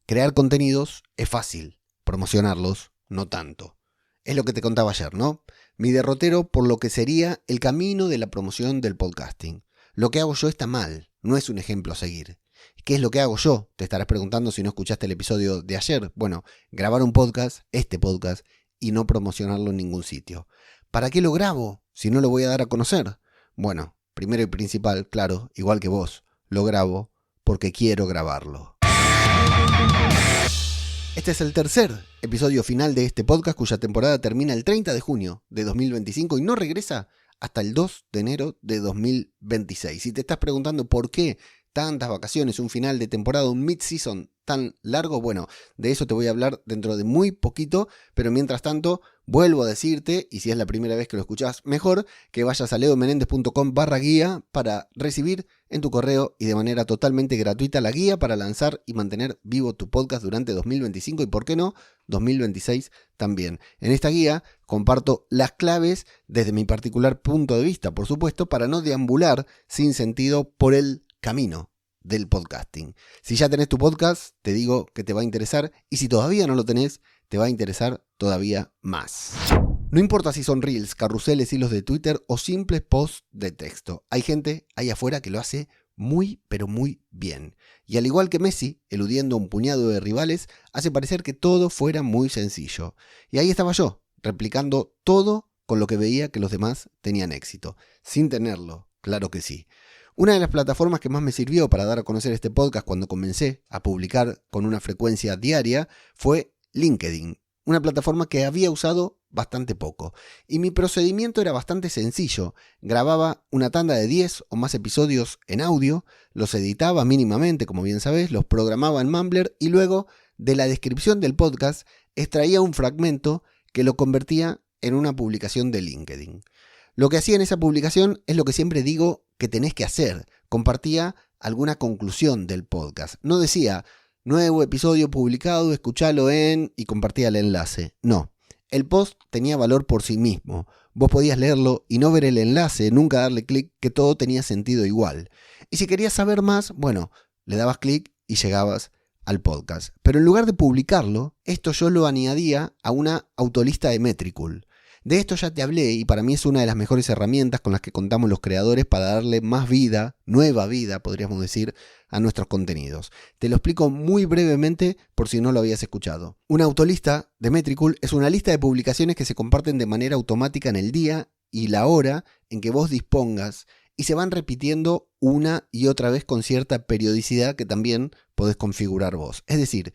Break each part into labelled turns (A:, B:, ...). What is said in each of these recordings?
A: Crear contenidos es fácil, promocionarlos no tanto. Es lo que te contaba ayer, ¿no? Mi derrotero por lo que sería el camino de la promoción del podcasting. Lo que hago yo está mal, no es un ejemplo a seguir. ¿Qué es lo que hago yo? Te estarás preguntando si no escuchaste el episodio de ayer. Bueno, grabar un podcast, este podcast, y no promocionarlo en ningún sitio. ¿Para qué lo grabo si no lo voy a dar a conocer? Bueno, primero y principal, claro, igual que vos, lo grabo porque quiero grabarlo. Este es el tercer episodio final de este podcast cuya temporada termina el 30 de junio de 2025 y no regresa hasta el 2 de enero de 2026. Si te estás preguntando por qué tantas vacaciones, un final de temporada, un mid-season tan largo, bueno, de eso te voy a hablar dentro de muy poquito, pero mientras tanto vuelvo a decirte, y si es la primera vez que lo escuchás, mejor que vayas a leomenendez.com/guía para recibir en tu correo y de manera totalmente gratuita la guía para lanzar y mantener vivo tu podcast durante 2025 y, ¿por qué no?, 2026 también. En esta guía comparto las claves desde mi particular punto de vista, por supuesto, para no deambular sin sentido por el camino del podcasting. Si ya tenés tu podcast, te digo que te va a interesar, y si todavía no lo tenés, te va a interesar todavía más. No importa si son reels, carruseles, hilos de Twitter o simples posts de texto. Hay gente ahí afuera que lo hace muy, pero muy bien. Y al igual que Messi, eludiendo un puñado de rivales, hace parecer que todo fuera muy sencillo. Y ahí estaba yo, replicando todo con lo que veía que los demás tenían éxito. Sin tenerlo, claro que sí. Una de las plataformas que más me sirvió para dar a conocer este podcast cuando comencé a publicar con una frecuencia diaria fue LinkedIn, una plataforma que había usado bastante poco. Y mi procedimiento era bastante sencillo. Grababa una tanda de 10 o más episodios en audio, los editaba mínimamente, como bien sabés, los programaba en Mumbler y luego de la descripción del podcast extraía un fragmento que lo convertía en una publicación de LinkedIn. Lo que hacía en esa publicación es lo que siempre digo que tenés que hacer. Compartía alguna conclusión del podcast. No decía, nuevo episodio publicado, escuchalo en... y compartía el enlace. No, el post tenía valor por sí mismo. Vos podías leerlo y no ver el enlace, nunca darle clic, que todo tenía sentido igual. Y si querías saber más, bueno, le dabas clic y llegabas al podcast. Pero en lugar de publicarlo, esto yo lo añadía a una autolista de Metricool. De esto ya te hablé y para mí es una de las mejores herramientas con las que contamos los creadores para darle más vida, nueva vida, podríamos decir, a nuestros contenidos. Te lo explico muy brevemente por si no lo habías escuchado. Una autolista de Metricool es una lista de publicaciones que se comparten de manera automática en el día y la hora en que vos dispongas y se van repitiendo una y otra vez con cierta periodicidad que también podés configurar vos. Es decir,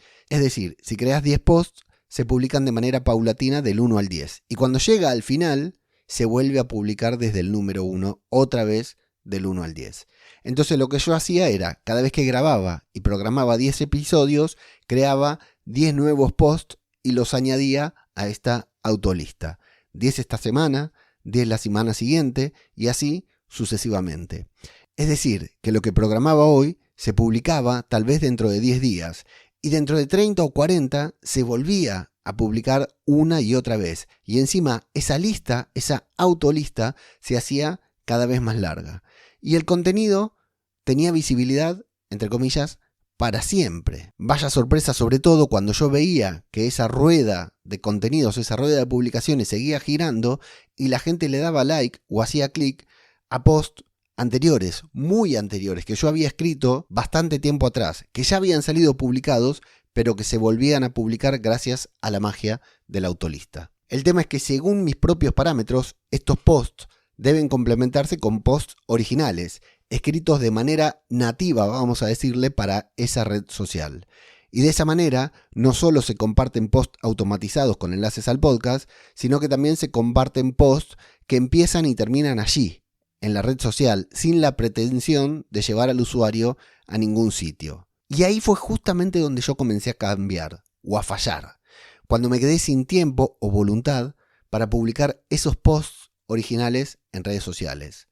A: si creas 10 posts, se publican de manera paulatina del 1 al 10. Y cuando llega al final, se vuelve a publicar desde el número 1, otra vez del 1 al 10. Entonces lo que yo hacía era, cada vez que grababa y programaba 10 episodios, creaba 10 nuevos posts y los añadía a esta autolista. 10 esta semana, 10 la semana siguiente y así sucesivamente. Es decir, que lo que programaba hoy se publicaba tal vez dentro de 10 días. Y dentro de 30 o 40 se volvía a publicar una y otra vez. Y encima esa lista, esa autolista, se hacía cada vez más larga. Y el contenido tenía visibilidad, entre comillas, para siempre. Vaya sorpresa, sobre todo cuando yo veía que esa rueda de contenidos, esa rueda de publicaciones seguía girando y la gente le daba like o hacía clic a post anteriores, muy anteriores, que yo había escrito bastante tiempo atrás, que ya habían salido publicados, pero que se volvían a publicar gracias a la magia de la autolista. El tema es que según mis propios parámetros, estos posts deben complementarse con posts originales, escritos de manera nativa, vamos a decirle, para esa red social. Y de esa manera, no solo se comparten posts automatizados con enlaces al podcast, sino que también se comparten posts que empiezan y terminan allí, en la red social, sin la pretensión de llevar al usuario a ningún sitio. Y ahí fue justamente donde yo comencé a cambiar, o a fallar, cuando me quedé sin tiempo o voluntad para publicar esos posts originales en redes sociales.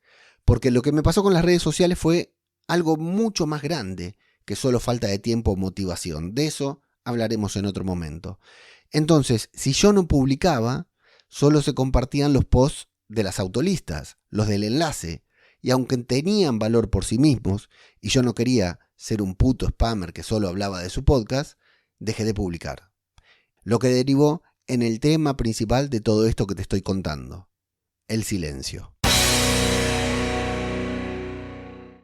A: Porque lo que me pasó con las redes sociales fue algo mucho más grande que solo falta de tiempo o motivación. De eso hablaremos en otro momento. Entonces, si yo no publicaba, solo se compartían los posts de las autolistas, los del enlace, y aunque tenían valor por sí mismos, y yo no quería ser un puto spammer que solo hablaba de su podcast, dejé de publicar. Lo que derivó en el tema principal de todo esto que te estoy contando: el silencio.